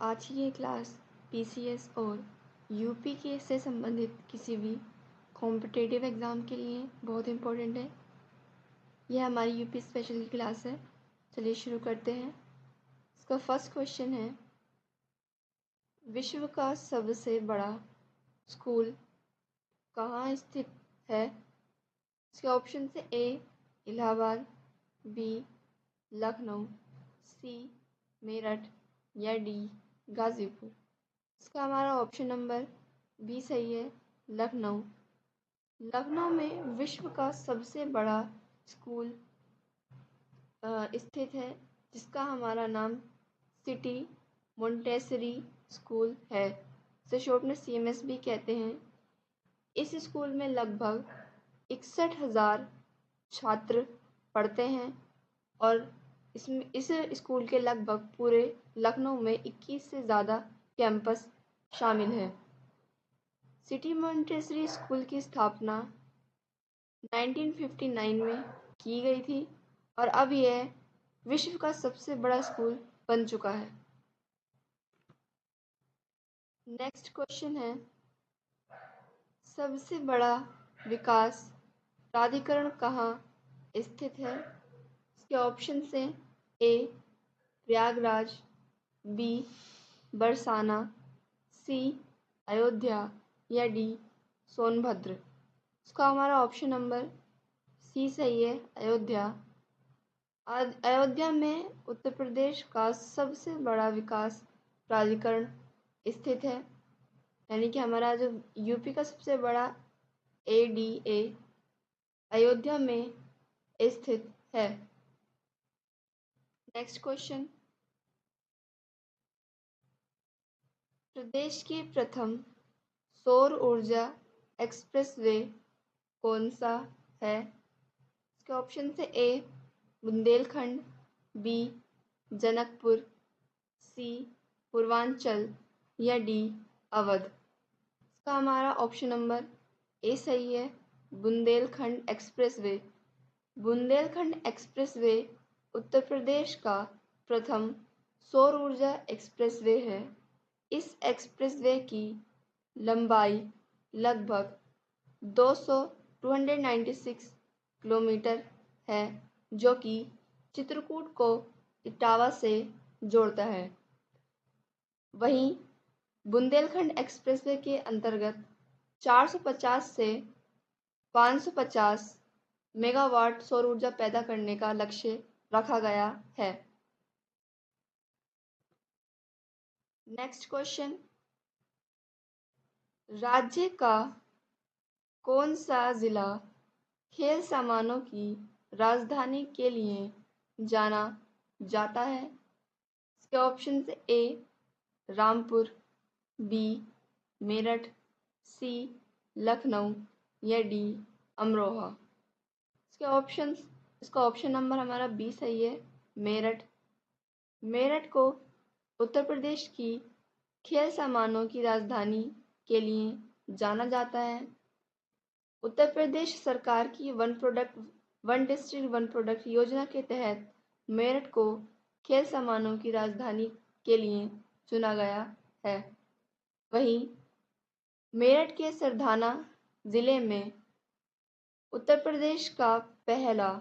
आज की ये क्लास पीसीएस और यूपी के से संबंधित किसी भी कॉम्पिटिटिव एग्ज़ाम के लिए बहुत इम्पोर्टेंट है। यह हमारी यूपी स्पेशल की क्लास है। चलिए शुरू करते हैं। इसका फर्स्ट क्वेश्चन है, विश्व का सबसे बड़ा स्कूल कहाँ स्थित है? इसके ऑप्शन है ए इलाहाबाद, बी लखनऊ, सी मेरठ या डी गाज़ीपुर। इसका हमारा ऑप्शन नंबर बी सही है, लखनऊ। लखनऊ में विश्व का सबसे बड़ा स्कूल स्थित है, जिसका हमारा नाम सिटी मोंटेसरी स्कूल है। इसे शॉर्ट में सीएमएस भी कहते हैं। इस स्कूल में लगभग 61,000 छात्र पढ़ते हैं और इस स्कूल के लगभग पूरे लखनऊ में 21 से ज़्यादा कैंपस शामिल हैं। सिटी मोंटेसरी स्कूल की स्थापना 1959 में की गई थी और अब यह विश्व का सबसे बड़ा स्कूल बन चुका है। नेक्स्ट क्वेश्चन है, सबसे बड़ा विकास प्राधिकरण कहाँ स्थित है? इसके ऑप्शन हैं ए प्रयागराज, बी बरसाना, सी अयोध्या या डी सोनभद्र। इसका हमारा ऑप्शन नंबर सी सही है, अयोध्या। अयोध्या में उत्तर प्रदेश का सबसे बड़ा विकास प्राधिकरण स्थित है, यानी कि हमारा जो यूपी का सबसे बड़ा एडीए अयोध्या में स्थित है। नेक्स्ट क्वेश्चन, प्रदेश की प्रथम सौर ऊर्जा एक्सप्रेसवे कौन सा है? इसके ऑप्शन थे ए बुंदेलखंड, बी जनकपुर, सी पूर्वांचल या डी अवध। इसका हमारा ऑप्शन नंबर ए सही है, बुंदेलखंड एक्सप्रेसवे। बुंदेलखंड एक्सप्रेसवे उत्तर प्रदेश का प्रथम सौर ऊर्जा एक्सप्रेसवे है। इस एक्सप्रेसवे की लंबाई लगभग 296 किलोमीटर है, जो कि चित्रकूट को इटावा से जोड़ता है। वहीं बुंदेलखंड एक्सप्रेसवे के अंतर्गत 450 से 550 मेगावाट सौर ऊर्जा पैदा करने का लक्ष्य रखा गया है। नेक्स्ट क्वेश्चन, राज्य का कौन सा जिला खेल सामानों की राजधानी के लिए जाना जाता है? इसके ऑप्शन से ए रामपुर, बी मेरठ, सी लखनऊ या डी अमरोहा। इसका ऑप्शन नंबर हमारा बी सही है, मेरठ। मेरठ को उत्तर प्रदेश की खेल सामानों की राजधानी के लिए जाना जाता है। उत्तर प्रदेश सरकार की वन डिस्ट्रिक्ट वन प्रोडक्ट योजना के तहत मेरठ को खेल सामानों की राजधानी के लिए चुना गया है। वहीं मेरठ के सरधाना जिले में उत्तर प्रदेश का पहला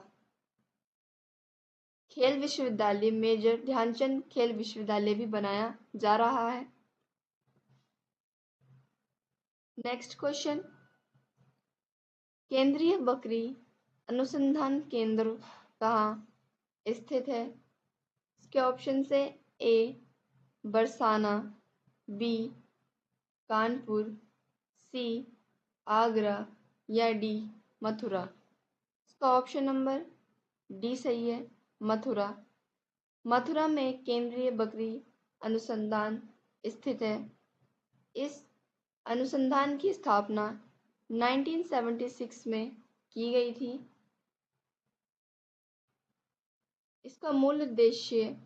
खेल विश्वविद्यालय मेजर ध्यानचंद खेल विश्वविद्यालय भी बनाया जा रहा है। नेक्स्ट क्वेश्चन, केंद्रीय बकरी अनुसंधान केंद्र कहाँ स्थित है? इसके ऑप्शन से ए बरसाना, बी कानपुर, सी आगरा या डी मथुरा। इसका ऑप्शन नंबर डी सही है, मथुरा। मथुरा में केंद्रीय बकरी अनुसंधान स्थित है। इस अनुसंधान की स्थापना 1976 में की गई थी। इसका मूल उद्देश्य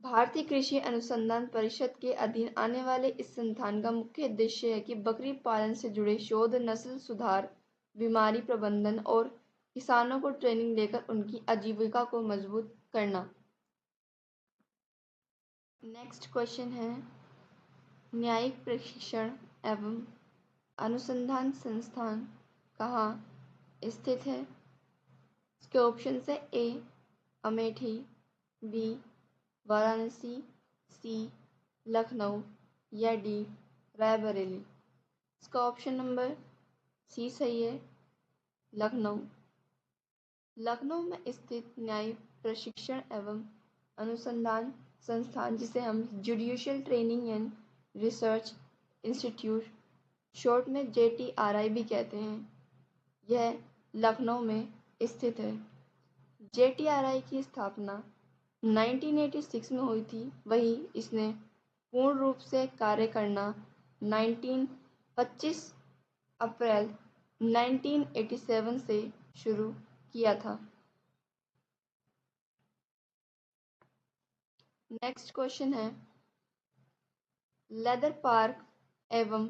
भारतीय कृषि अनुसंधान परिषद के अधीन आने वाले इस संस्थान का मुख्य उद्देश्य है कि बकरी पालन से जुड़े शोध, नस्ल सुधार, बीमारी प्रबंधन और किसानों को ट्रेनिंग देकर उनकी आजीविका को मजबूत करना। नेक्स्ट क्वेश्चन है, न्यायिक प्रशिक्षण एवं अनुसंधान संस्थान कहाँ स्थित है? इसके ऑप्शन है ए अमेठी, बी वाराणसी, सी लखनऊ या डी रायबरेली। इसका ऑप्शन नंबर सी सही है, लखनऊ। लखनऊ में स्थित न्यायिक प्रशिक्षण एवं अनुसंधान संस्थान, जिसे हम judicial training and research institute short में JTRI भी कहते हैं, यह लखनऊ में स्थित है। JTRI की स्थापना 1986 में हुई थी, वहीं इसने पूर्ण रूप से कार्य करना 25 अप्रैल 1987 से शुरू किया था। नेक्स्ट क्वेश्चन है, लेदर पार्क एवं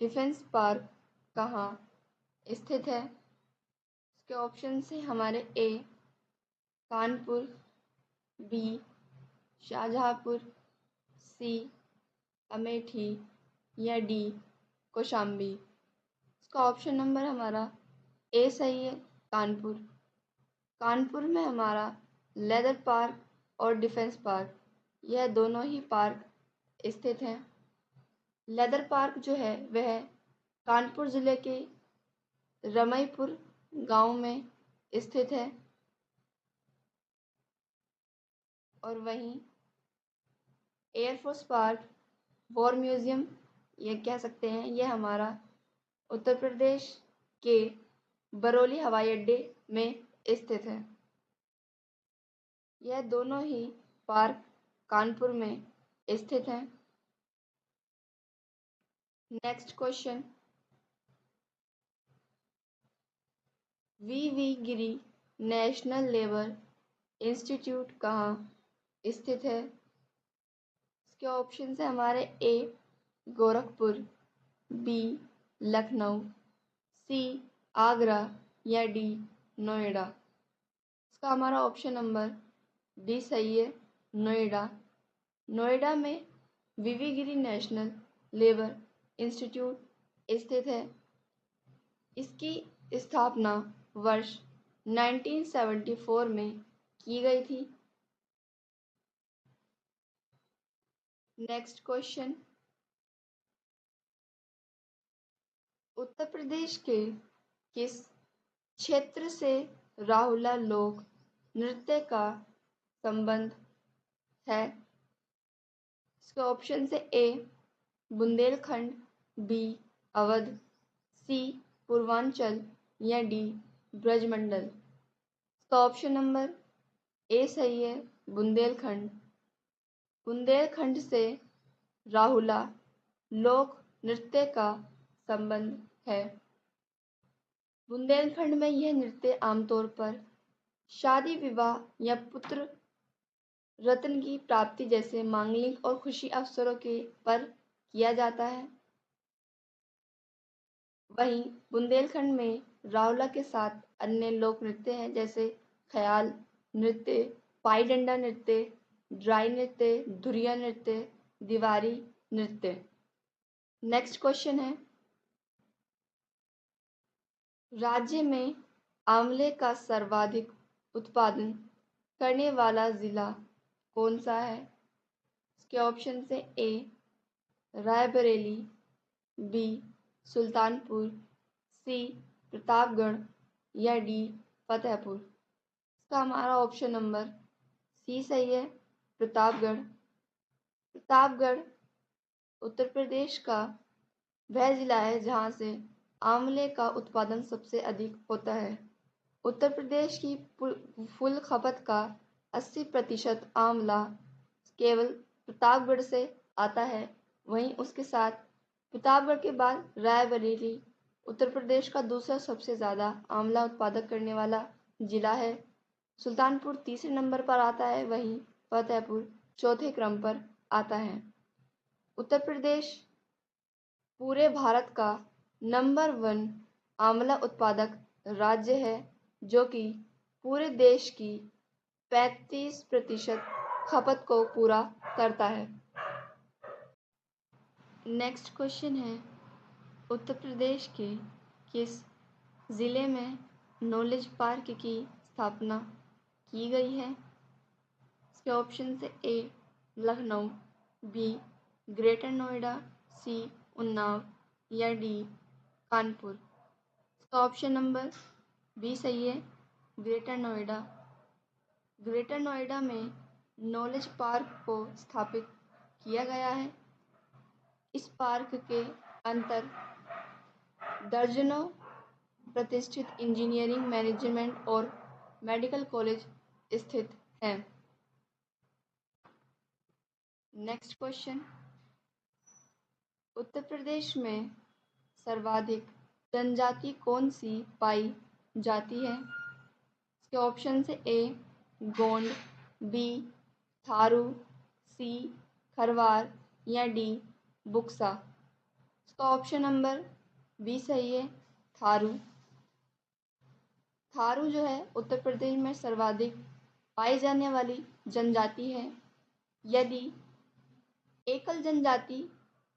डिफेंस पार्क कहाँ स्थित है? इसके ऑप्शन से हमारे ए कानपुर, बी शाहजहाँपुर, सी अमेठी या डी कौशाम्बी। इसका ऑप्शन नंबर हमारा ए सही है, कानपुर। कानपुर में हमारा लेदर पार्क और डिफेंस पार्क, यह दोनों ही पार्क स्थित हैं। लेदर पार्क जो है वह कानपुर ज़िले के रमईपुर गांव में स्थित है, और वहीं एयरफोर्स पार्क, वॉर म्यूज़ियम ये कह सकते हैं, यह हमारा उत्तर प्रदेश के बरौली हवाई अड्डे में स्थित है। यह दोनों ही पार्क कानपुर में स्थित हैं। Next question, V Giri National Labour Institute कहाँ स्थित है? इसके ऑप्शन है हमारे A Gorakhpur, B Lucknow, C Agra या डी नोएडा। इसका हमारा ऑप्शन नंबर डी सही है, नोएडा। नोएडा में V Giri National Labour Institute स्थित है। इसकी स्थापना वर्ष 1974 में की गई थी। नेक्स्ट क्वेश्चन, उत्तर प्रदेश के किस क्षेत्र से राहुला लोक नृत्य का संबंध है? इसके ऑप्शन से ए बुंदेलखंड, बी अवध, सी पूर्वांचल या डी ब्रजमंडल। इसका ऑप्शन नंबर ए सही है, बुंदेलखंड। बुंदेलखंड से राहुला लोक नृत्य का संबंध है। बुंदेलखंड में यह नृत्य आमतौर पर शादी विवाह या पुत्र रत्न की प्राप्ति जैसे मांगलिक और खुशी अवसरों के पर किया जाता है। वहीं बुंदेलखंड में राहुला के साथ अन्य लोक नृत्य हैं, जैसे ख्याल नृत्य, पाई डंडा नृत्य, ड्राई नृत्य, धुरिया नृत्य, दीवारी नृत्य। नेक्स्ट क्वेश्चन है, राज्य में आंवले का सर्वाधिक उत्पादन करने वाला जिला कौन सा है? इसके ऑप्शन से ए रायबरेली, बी सुल्तानपुर, सी प्रतापगढ़ या डी फतेहपुर। इसका हमारा ऑप्शन नंबर सी सही है, प्रतापगढ़। प्रतापगढ़ उत्तर प्रदेश का वह जिला है जहाँ से आंवले का उत्पादन सबसे अधिक होता है। उत्तर प्रदेश की कुल खपत का 80% आंवला केवल प्रतापगढ़ से आता है। वहीं उसके साथ प्रतापगढ़ के बाद रायबरेली उत्तर प्रदेश का दूसरा सबसे ज़्यादा आंवला उत्पादक करने वाला जिला है। सुल्तानपुर तीसरे नंबर पर आता है, वहीं फतेहपुर चौथे क्रम पर आता है। उत्तर प्रदेश पूरे भारत का नंबर 1 आंवला उत्पादक राज्य है, जो कि पूरे देश की 35% खपत को पूरा करता है। नेक्स्ट क्वेश्चन है, उत्तर प्रदेश के किस ज़िले में नॉलेज पार्क की स्थापना की गई है? इसके ऑप्शन से ए लखनऊ, बी ग्रेटर नोएडा, सी उन्नाव या डी कानपुर। इसका ऑप्शन नंबर बी सही है, ग्रेटर नोएडा। ग्रेटर नोएडा में नॉलेज पार्क को स्थापित किया गया है। इस पार्क के अंतर दर्जनों प्रतिष्ठित इंजीनियरिंग, मैनेजमेंट और मेडिकल कॉलेज स्थित हैं। नेक्स्ट क्वेश्चन, उत्तर प्रदेश में सर्वाधिक जनजाति कौन सी पाई जाती है? इसके ऑप्शन से ए गोंड, बी थारू, सी खरवार या डी बुक्सा। इसका ऑप्शन नंबर बी सही है, थारू। थारू जो है उत्तर प्रदेश में सर्वाधिक पाई जाने वाली जनजाति है। यदि एकल जनजाति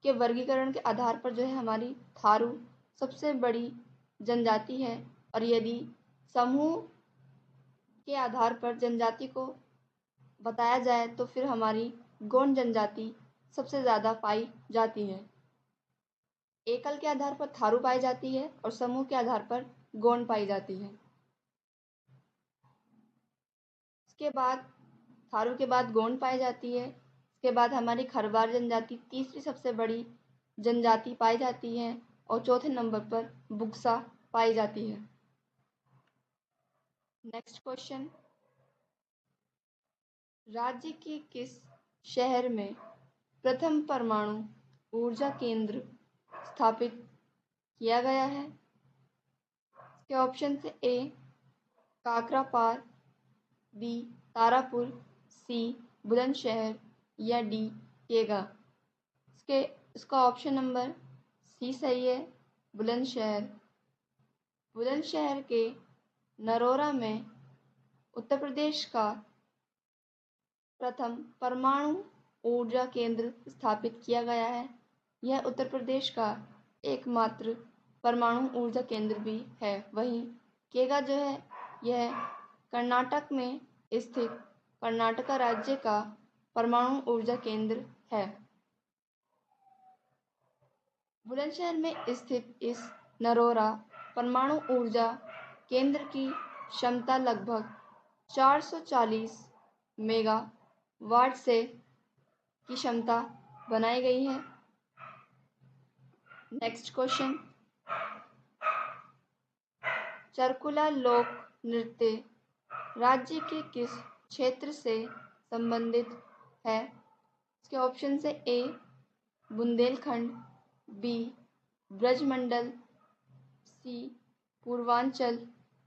के वर्गीकरण के आधार पर जो है हमारी थारू सबसे बड़ी जनजाति है, और यदि समूह के आधार पर जनजाति को बताया जाए तो फिर हमारी गोंड जनजाति सबसे ज़्यादा पाई जाती है। एकल के आधार पर थारू पाई जाती है और समूह के आधार पर गोंड पाई जाती है। इसके बाद थारू के बाद गोंड पाई जाती है। इसके बाद हमारी खरवार जनजाति तीसरी सबसे बड़ी जनजाति पाई जाती है और चौथे नंबर पर बुक्सा पाई जाती है। नेक्स्ट क्वेश्चन, राज्य के किस शहर में प्रथम परमाणु ऊर्जा केंद्र स्थापित किया गया है? इसके ऑप्शन से ए काकरापार, बी तारापुर, सी बुलंदशहर या डी केगा। इसका ऑप्शन नंबर सी सही है, बुलंदशहर। बुलंदशहर के नरोरा में उत्तर प्रदेश का प्रथम परमाणु ऊर्जा केंद्र स्थापित किया गया है। यह उत्तर प्रदेश का एकमात्र परमाणु ऊर्जा केंद्र भी है। वहीं केगा जो है यह कर्नाटक में स्थित कर्नाटक राज्य का परमाणु ऊर्जा केंद्र है। बुलंदशहर में स्थित इस नरोरा परमाणु ऊर्जा केंद्र की क्षमता लगभग 440 मेगावाट से की क्षमता बनाई गई है। नेक्स्ट क्वेश्चन, चरकुला लोक नृत्य राज्य के किस क्षेत्र से संबंधित है? इसके ऑप्शन से ए बुंदेलखंड, बी ब्रजमंडल, सी पूर्वांचल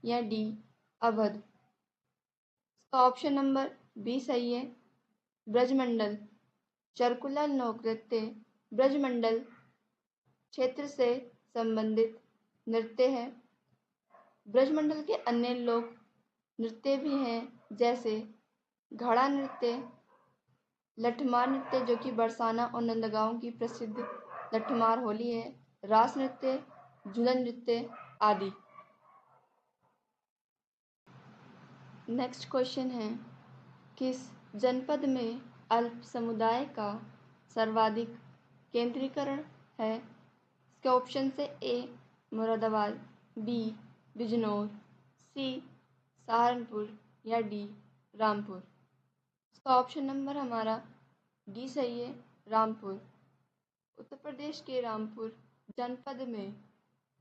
या डी अवध। इसका ऑप्शन नंबर बी सही है, ब्रजमंडल। चरकुला लोक नृत्य ब्रजमंडल क्षेत्र से संबंधित नृत्य है। ब्रजमंडल के अन्य लोक नृत्य भी हैं, जैसे घड़ा नृत्य, लठमार नृत्य जो कि बरसाना और नंदगांव की प्रसिद्ध लठमार होली है, रास नृत्य, झूलन नृत्य आदि। नेक्स्ट क्वेश्चन है, किस जनपद में अल्प समुदाय का सर्वाधिक केंद्रीकरण है? इसके ऑप्शन से ए मुरादाबाद, बी बिजनौर, सी सहारनपुर या डी रामपुर। इसका ऑप्शन नंबर हमारा डी सही है, रामपुर। उत्तर प्रदेश के रामपुर जनपद में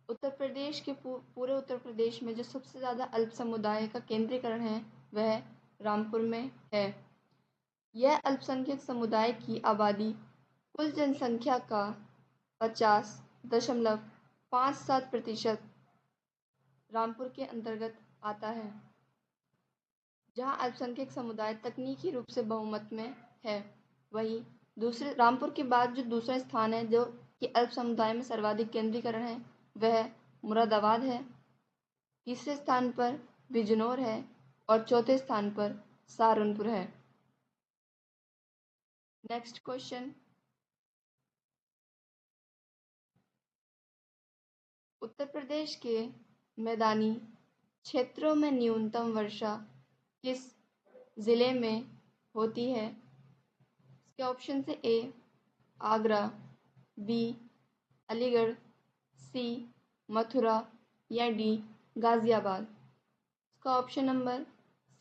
उत्तर प्रदेश के पूरे उत्तर प्रदेश में जो सबसे ज़्यादा अल्प समुदाय का केंद्रीकरण है वह रामपुर में है। यह अल्पसंख्यक समुदाय की आबादी कुल जनसंख्या का 50.57% रामपुर के अंतर्गत आता है, जहां अल्पसंख्यक समुदाय तकनीकी रूप से बहुमत में है। वहीं दूसरे रामपुर के बाद जो दूसरा स्थान है जो कि अल्प समुदाय में सर्वाधिक केंद्रीकरण है वह मुरादाबाद है। तीसरे स्थान पर बिजनौर है और चौथे स्थान पर सहारनपुर है। नेक्स्ट क्वेश्चन, उत्तर प्रदेश के मैदानी क्षेत्रों में न्यूनतम वर्षा किस जिले में होती है? इसके ऑप्शन से ए आगरा, बी अलीगढ़, सी मथुरा या डी गाजियाबाद। इसका ऑप्शन नंबर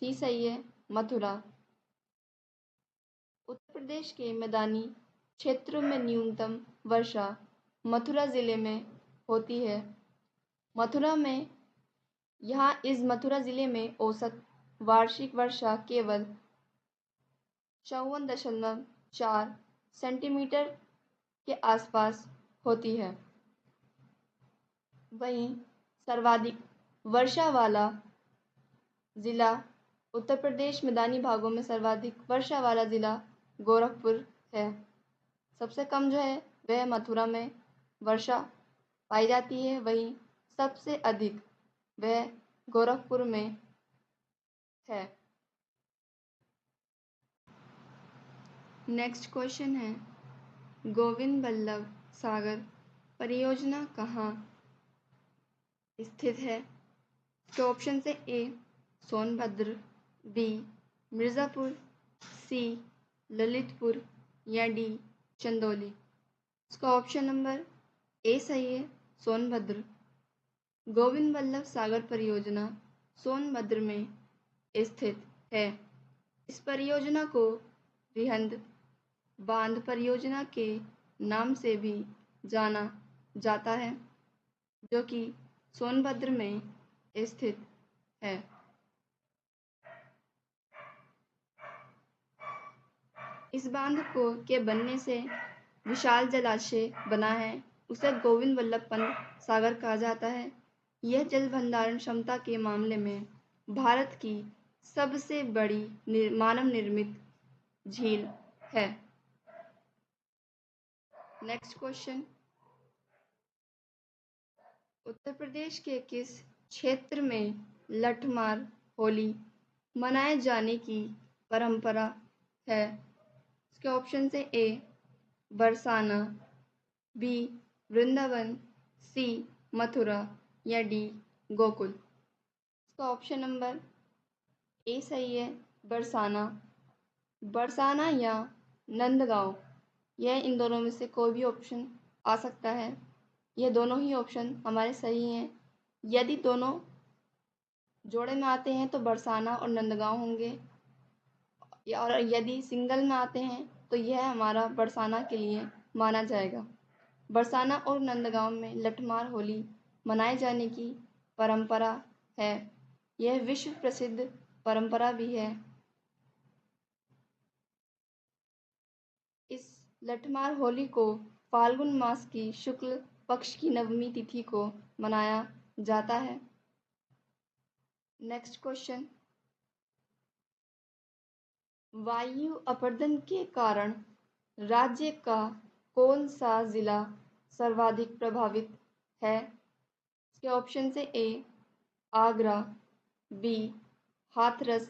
सी सही है, मथुरा। उत्तर प्रदेश के मैदानी क्षेत्रों में न्यूनतम वर्षा मथुरा जिले में होती है। इस मथुरा जिले में औसत वार्षिक वर्षा केवल 54.4 सेंटीमीटर के आसपास होती है। वहीं सर्वाधिक वर्षा वाला जिला उत्तर प्रदेश मैदानी भागों में सर्वाधिक वर्षा वाला जिला गोरखपुर है। सबसे कम जो है वह मथुरा में वर्षा पाई जाती है, वहीं सबसे अधिक वह गोरखपुर में है। नेक्स्ट क्वेश्चन है, गोविंद बल्लभ सागर परियोजना कहाँ स्थित है? तो ऑप्शन से ए सोनभद्र, बी मिर्ज़ापुर, सी ललितपुर या डी चंदौली। इसका ऑप्शन नंबर ए सही है, सोनभद्र। गोविंद बल्लभ सागर परियोजना सोनभद्र में स्थित है। इस परियोजना को रिहंद बांध परियोजना के नाम से भी जाना जाता है, जो कि सोनभद्र में स्थित है। इस बांध के बनने से विशाल जलाशय बना है, उसे गोविंद बल्लभ पंत सागर कहा जाता है। यह जल भंडारण क्षमता के मामले में भारत की सबसे बड़ी मानव निर्मित झील है। नेक्स्ट क्वेश्चन, उत्तर प्रदेश के किस क्षेत्र में लठमार होली मनाए जाने की परंपरा है? इसके ऑप्शन से ए बरसाना, बी वृंदावन, सी मथुरा या डी गोकुल। इसका ऑप्शन नंबर ए सही है, बरसाना। बरसाना या नंदगांव, यह इन दोनों में से कोई भी ऑप्शन आ सकता है। यह दोनों ही ऑप्शन हमारे सही हैं। यदि दोनों जोड़े में आते हैं तो बरसाना और नंदगांव होंगे, और यदि सिंगल में आते हैं तो यह हमारा बरसाना के लिए माना जाएगा। बरसाना और नंदगांव में लठमार होली मनाए जाने की परंपरा है। यह विश्व प्रसिद्ध परंपरा भी है। इस लठमार होली को फाल्गुन मास की शुक्ल पक्ष की नवमी तिथि को मनाया जाता है। नेक्स्ट क्वेश्चन, वायु अपरदन के कारण राज्य का कौन सा जिला सर्वाधिक प्रभावित है? इसके ऑप्शन से ए आगरा, बी हाथरस,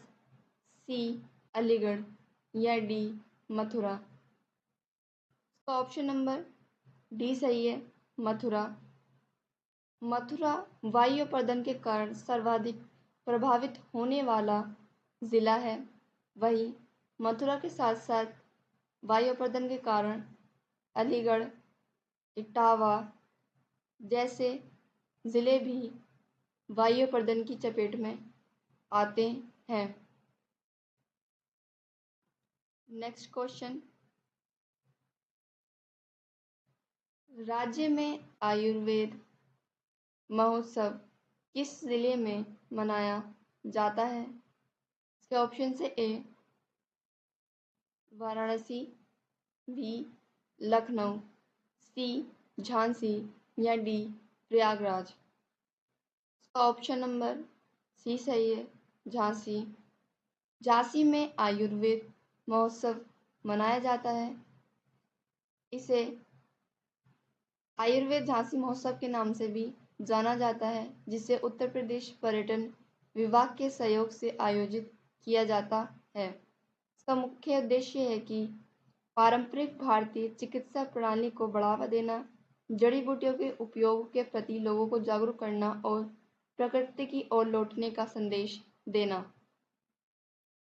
सी अलीगढ़ या डी मथुरा। इसका ऑप्शन नंबर डी सही है, मथुरा। मथुरा वायु अपरदन के कारण सर्वाधिक प्रभावित होने वाला जिला है। वहीं मथुरा के साथ साथ वायु अपरदन के कारण अलीगढ़, इटावा जैसे ज़िले भी वायु अपरदन की चपेट में आते हैं। नेक्स्ट क्वेश्चन, राज्य में आयुर्वेद महोत्सव किस ज़िले में मनाया जाता है? इसके ऑप्शन से ए वाराणसी, बी लखनऊ, सी झांसी या डी प्रयागराज। इसका ऑप्शन नंबर सी सही है, झांसी। झांसी में आयुर्वेद महोत्सव मनाया जाता है। इसे आयुर्वेद झांसी महोत्सव के नाम से भी जाना जाता है, जिसे उत्तर प्रदेश पर्यटन विभाग के सहयोग से आयोजित किया जाता है। इसका मुख्य उद्देश्य है कि पारंपरिक भारतीय चिकित्सा प्रणाली को बढ़ावा देना, जड़ी बूटियों के उपयोग के प्रति लोगों को जागरूक करना और प्रकृति की ओर लौटने का संदेश देना।